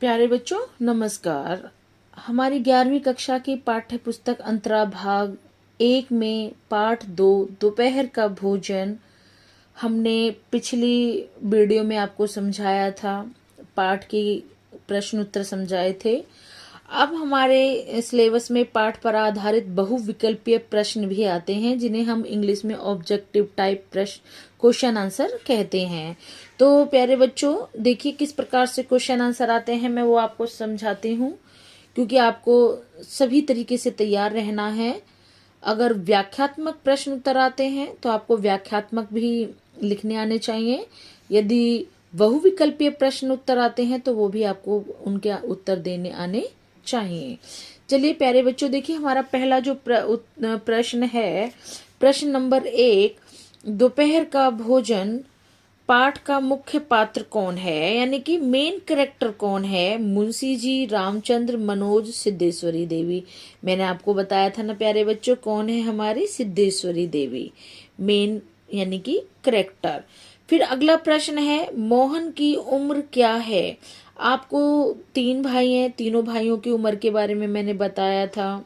प्यारे बच्चों नमस्कार। हमारी 11वीं कक्षा की पाठ्य पुस्तक अंतरा भाग 1 में पाठ 2 दोपहर का भोजन हमने पिछली वीडियो में आपको समझाया था। पाठ की प्रश्न उत्तर समझाए थे। अब हमारे सिलेबस में पाठ पर आधारित बहुविकल्पीय प्रश्न भी आते हैं, जिन्हें हम इंग्लिश में ऑब्जेक्टिव टाइप प्रश्न क्वेश्चन आंसर कहते हैं। तो प्यारे बच्चों देखिए किस प्रकार से क्वेश्चन आंसर आते हैं, मैं वो आपको समझाती हूँ, क्योंकि आपको सभी तरीके से तैयार रहना है। अगर व्याख्यात्मक प्रश्न उत्तर आते हैं तो आपको व्याख्यात्मक भी लिखने आने चाहिए। यदि बहुविकल्पीय प्रश्न उत्तर आते हैं तो वो भी आपको उनके उत्तर देने आने चाहिए। चलिए प्यारे बच्चों देखिए हमारा पहला जो प्रश्न है, प्रश्न नंबर 1, दोपहर का भोजन पाठ का मुख्य पात्र कौन है, यानी कि मेन कैरेक्टर कौन है? मुंशी जी, रामचंद्र, मनोज, सिद्धेश्वरी देवी। मैंने आपको बताया था ना प्यारे बच्चों, कौन है हमारी सिद्धेश्वरी देवी मेन यानी कि कैरेक्टर। फिर अगला प्रश्न है, मोहन की उम्र क्या है? आपको 3 भाई हैं, तीनों भाइयों की उम्र के बारे में मैंने बताया था।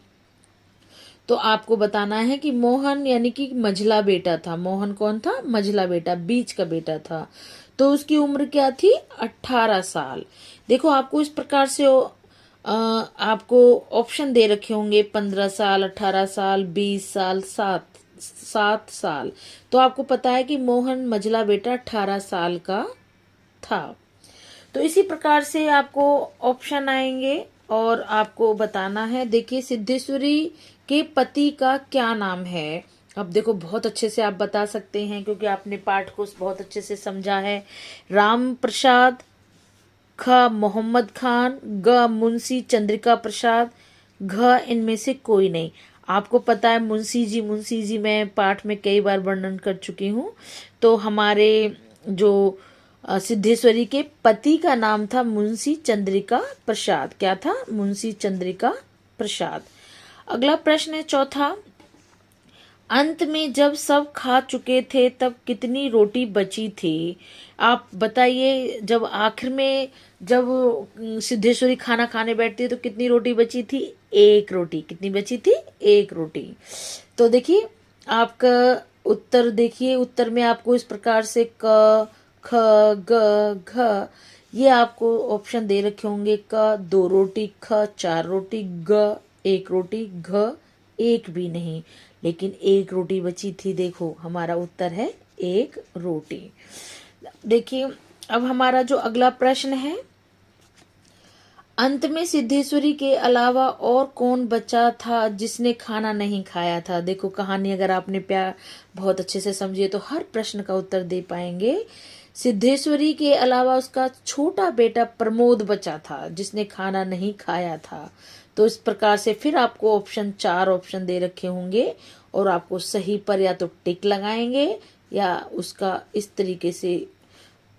तो आपको बताना है कि मोहन यानी कि मझला बेटा था। मोहन कौन था? मझला बेटा, बीच का बेटा था। तो उसकी उम्र क्या थी? 18 साल। देखो आपको इस प्रकार से आपको ऑप्शन दे रखे होंगे, 15 साल, 18 साल, 20 साल, 7 साल। तो आपको पता है कि मोहन मझला बेटा 18 साल का था। तो इसी प्रकार से आपको ऑप्शन आएंगे और आपको बताना है। देखिए सिद्धेश्वरी के पति का क्या नाम है? अब देखो बहुत अच्छे से आप बता सकते हैं, क्योंकि आपने पाठ को बहुत अच्छे से समझा है। राम प्रसाद, ख मोहम्मद खान, ग मुंशी चंद्रिका प्रसाद, घ इनमें से कोई नहीं। आपको पता है मुंशी जी मैं पाठ में कई बार वर्णन कर चुकी हूँ। तो हमारे जो सिद्धेश्वरी के पति का नाम था मुंशी चंद्रिका प्रसाद। क्या था? मुंशी चंद्रिका प्रसाद। अगला प्रश्न है चौथा, अंत में जब सब खा चुके थे तब कितनी रोटी बची थी? आप बताइए। जब आखिर में जब सिद्धेश्वरी खाना खाने बैठती है तो कितनी रोटी बची थी? 1 रोटी। कितनी बची थी? 1 रोटी। तो देखिए आपका उत्तर, देखिए उत्तर में आपको इस प्रकार से क, ख, ग, घ ये आपको ऑप्शन दे रखे होंगे। क 2 रोटी, ख 4 रोटी, ग 1 रोटी, घ 1 भी नहीं, लेकिन 1 रोटी बची थी। देखो हमारा उत्तर है 1 रोटी। देखिए अब हमारा जो अगला प्रश्न है, अंत में सिद्धेश्वरी के अलावा और कौन बचा था जिसने खाना नहीं खाया था? देखो कहानी अगर आपने प्यार बहुत अच्छे से समझिए तो हर प्रश्न का उत्तर दे पाएंगे। सिद्धेश्वरी के अलावा उसका छोटा बेटा प्रमोद बचा था जिसने खाना नहीं खाया था। तो इस प्रकार से फिर आपको ऑप्शन 4 ऑप्शन दे रखे होंगे और आपको सही पर या तो टिक लगाएंगे या उसका इस तरीके से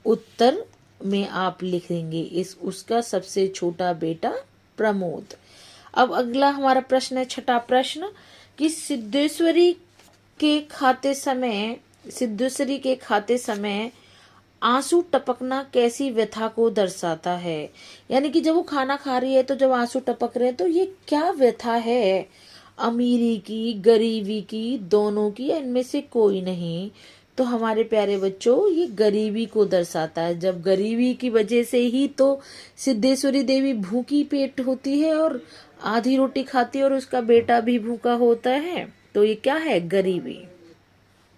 उत्तर में आप लिख देंगे इस उसका सबसे छोटा बेटा प्रमोद। अब अगला हमारा प्रश्न है छठा प्रश्न, कि सिद्धेश्वरी के खाते समय आंसू टपकना कैसी व्यथा को दर्शाता है? यानी कि जब वो खाना खा रही है तो जब आंसू टपक रहे हैं तो ये क्या व्यथा है? अमीरी की, गरीबी की, दोनों की, या इनमें से कोई नहीं? तो हमारे प्यारे बच्चों ये गरीबी को दर्शाता है। जब गरीबी की वजह से ही तो सिद्धेश्वरी देवी भूखी पेट होती है और आधी रोटी खाती है और उसका बेटा भी भूखा होता है। तो ये क्या है? गरीबी।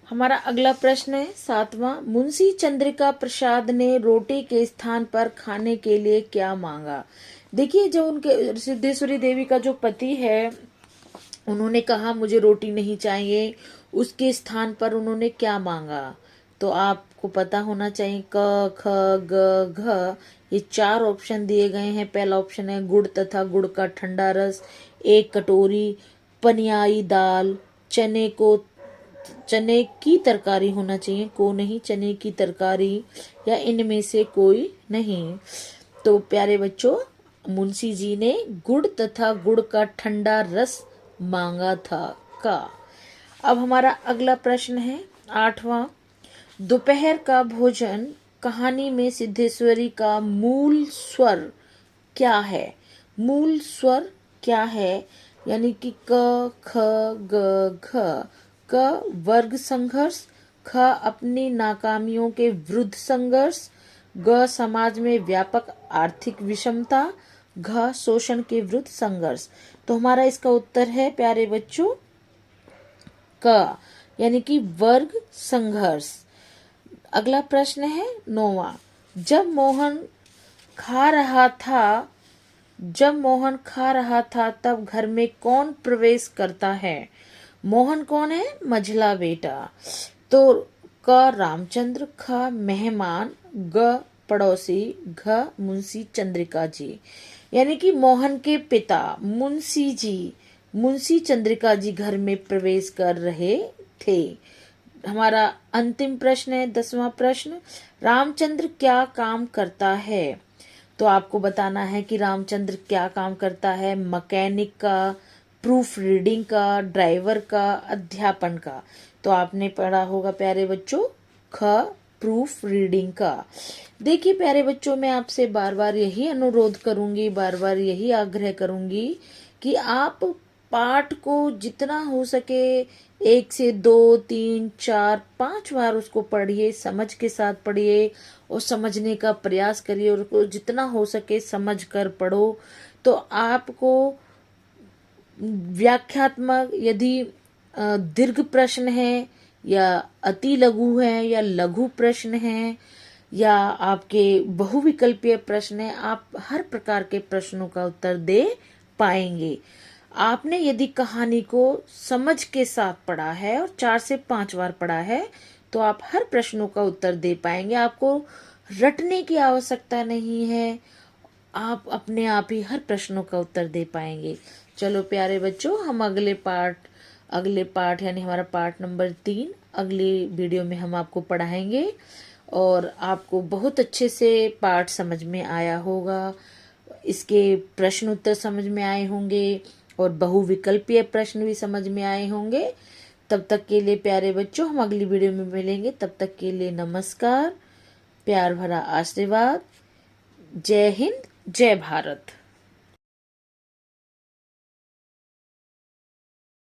हमारा अगला प्रश्न है 7वां, मुंशी चंद्रिका प्रसाद ने रोटी के स्थान पर खाने के लिए क्या मांगा? देखिए जो उनके सिद्धेश्वरी देवी का जो पति है उन्होंने कहा मुझे रोटी नहीं चाहिए, उसके स्थान पर उन्होंने क्या मांगा? तो आपको पता होना चाहिए। क, ख, ग, घ ये 4 ऑप्शन दिए गए हैं। पहला ऑप्शन है गुड़ तथा गुड़ का ठंडा रस, 1 कटोरी पनियाई दाल, चने की तरकारी होना चाहिए, को नहीं, चने की तरकारी, या इनमें से कोई नहीं। तो प्यारे बच्चों मुंशी जी ने गुड़ तथा गुड़ का ठंडा रस मांगा था का। अब हमारा अगला प्रश्न है 8वां, दोपहर का भोजन कहानी में सिद्धेश्वरी का मूल स्वर क्या है? मूल स्वर क्या है? यानी कि क, ख, ग, घ। क वर्ग संघर्ष, ख अपनी नाकामियों के विरुद्ध संघर्ष, ग समाज में व्यापक आर्थिक विषमता, घ शोषण के विरुद्ध संघर्ष। तो हमारा इसका उत्तर है प्यारे बच्चों क, यानी कि वर्ग संघर्ष। अगला प्रश्न है 9वां। जब मोहन खा रहा था तब घर में कौन प्रवेश करता है? मोहन कौन है? मझला बेटा। तो क रामचंद्र, ख मेहमान, ग पड़ोसी, घ मुंशी चंद्रिका जी। यानी कि मोहन के पिता मुंशी चंद्रिका जी घर में प्रवेश कर रहे थे। हमारा अंतिम प्रश्न है 10वां प्रश्न। रामचंद्र क्या काम करता है? तो आपको बताना है कि रामचंद्र क्या काम करता है। मैकेनिक का, प्रूफ रीडिंग का, ड्राइवर का, अध्यापन का। तो आपने पढ़ा होगा प्यारे बच्चों ख प्रूफ रीडिंग का। देखिए प्यारे बच्चों, मैं आपसे बार बार यही अनुरोध करूंगी, बार बार यही आग्रह करूंगी कि आप पाठ को जितना हो सके 1 से 2, 3, 4, 5 बार उसको पढ़िए, समझ के साथ पढ़िए और समझने का प्रयास करिए। और उसको जितना हो सके समझ कर पढ़ो। तो आपको व्याख्यात्मक यदि दीर्घ प्रश्न है या अति लघु है या लघु प्रश्न है या आपके बहुविकल्पीय प्रश्न है, आप हर प्रकार के प्रश्नों का उत्तर दे पाएंगे। आपने यदि कहानी को समझ के साथ पढ़ा है और 4 से 5 बार पढ़ा है तो आप हर प्रश्नों का उत्तर दे पाएंगे। आपको रटने की आवश्यकता नहीं है, आप अपने आप ही हर प्रश्नों का उत्तर दे पाएंगे। चलो प्यारे बच्चों, हम अगले पाठ यानी हमारा पाठ नंबर 3 अगली वीडियो में हम आपको पढ़ाएंगे और आपको बहुत अच्छे से पाठ समझ में आया होगा। इसके प्रश्न उत्तर समझ में आए होंगे और बहुविकल्पीय प्रश्न भी समझ में आए होंगे। तब तक के लिए प्यारे बच्चों, हम अगली वीडियो में मिलेंगे। तब तक के लिए नमस्कार, प्यार भरा आशीर्वाद। जय हिंद, जय भारत।